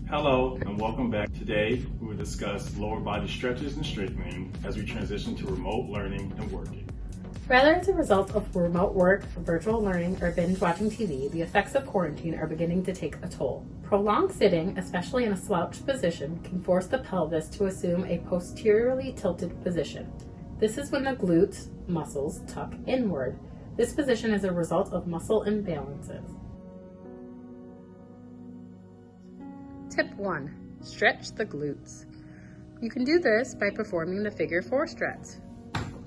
Hello and welcome back. Today we will discuss lower body stretches and strengthening as we transition to remote learning and working. Whether as a result of remote work, virtual learning, or binge watching TV, the effects of quarantine are beginning to take a toll. Prolonged sitting, especially in a slouched position, can force the pelvis to assume a posteriorly tilted position. This is when the glutes muscles tuck inward. This position is a result of muscle imbalances. Tip 1. Stretch the glutes. You can do this by performing the figure 4 stretch.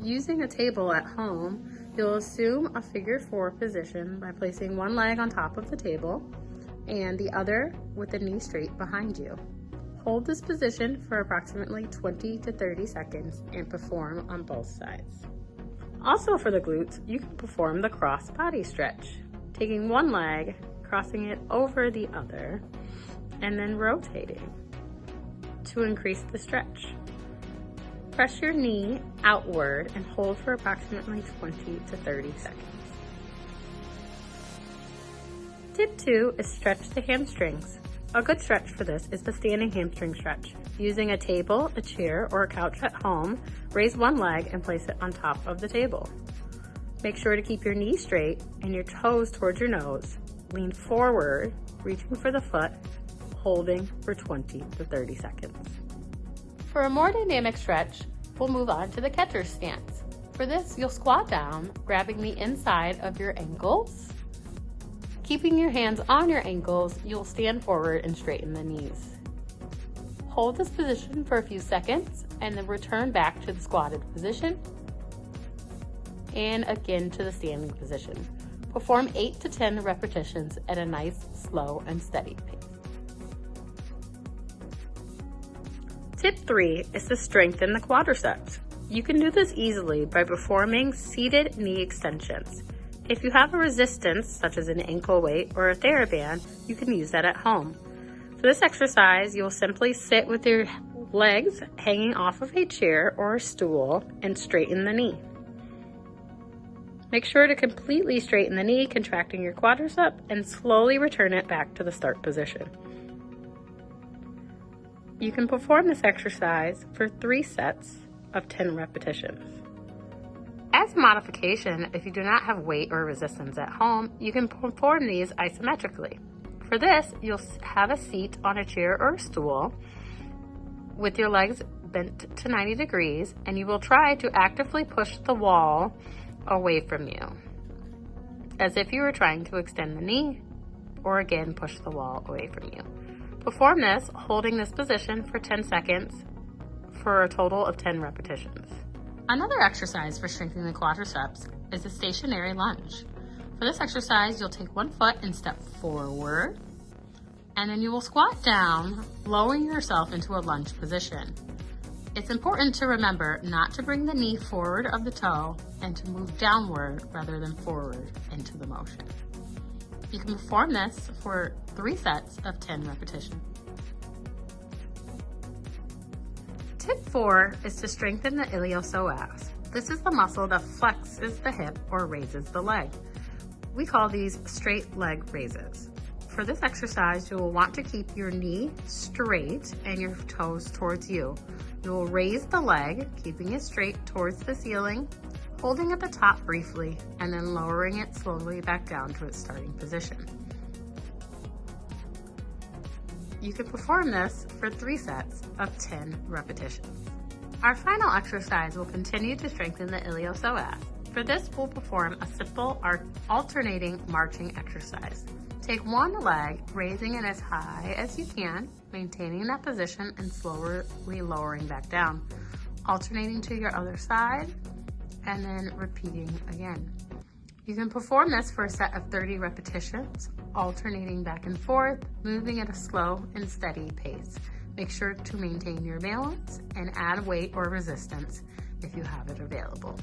Using a table at home, you'll assume a figure 4 position by placing one leg on top of the table and the other with the knee straight behind you. Hold this position for approximately 20 to 30 seconds and perform on both sides. Also for the glutes, you can perform the cross body stretch, taking one leg, crossing it over the other, and then rotating to increase the stretch. Press your knee outward and hold for approximately 20 to 30 seconds. Tip 2 is stretch the hamstrings. A good stretch for this is the standing hamstring stretch. Using a table, a chair, or a couch at home, raise one leg and place it on top of the table. Make sure to keep your knee straight and your toes towards your nose. Lean forward, reaching for the foot, holding for 20 to 30 seconds. For a more dynamic stretch, we'll move on to the catcher's stance. For this, you'll squat down, grabbing the inside of your ankles. Keeping your hands on your ankles, you'll stand forward and straighten the knees. Hold this position for a few seconds and then return back to the squatted position and again to the standing position. Perform 8 to 10 repetitions at a nice, slow, and steady pace. Tip 3 is to strengthen the quadriceps. You can do this easily by performing seated knee extensions. If you have a resistance, such as an ankle weight or a TheraBand, you can use that at home. For this exercise, you'll simply sit with your legs hanging off of a chair or a stool and straighten the knee. Make sure to completely straighten the knee, contracting your quadricep, and slowly return it back to the start position. You can perform this exercise for 3 sets of 10 repetitions. As a modification, if you do not have weight or resistance at home, you can perform these isometrically. For this, you'll have a seat on a chair or a stool with your legs bent to 90 degrees, and you will try to actively push the wall away from you, as if you were trying to extend the knee, or again, push the wall away from you. Perform this, holding this position for 10 seconds for a total of 10 repetitions. Another exercise for strengthening the quadriceps is a stationary lunge. For this exercise, you'll take one foot and step forward, and then you will squat down, lowering yourself into a lunge position. It's important to remember not to bring the knee forward of the toe and to move downward rather than forward into the motion. You can perform this for 3 sets of 10 repetitions. Tip 4 is to strengthen the iliopsoas. This is the muscle that flexes the hip or raises the leg. We call these straight leg raises. For this exercise, you will want to keep your knee straight and your toes towards you. You will raise the leg, keeping it straight towards the ceiling, holding at the top briefly, and then lowering it slowly back down to its starting position. You can perform this for 3 sets of 10 repetitions. Our final exercise will continue to strengthen the iliopsoas. For this, we'll perform a simple alternating marching exercise. Take one leg, raising it as high as you can, maintaining that position and slowly lowering back down, alternating to your other side, and then repeating again. You can perform this for a set of 30 repetitions, alternating back and forth, moving at a slow and steady pace. Make sure to maintain your balance and add weight or resistance if you have it available.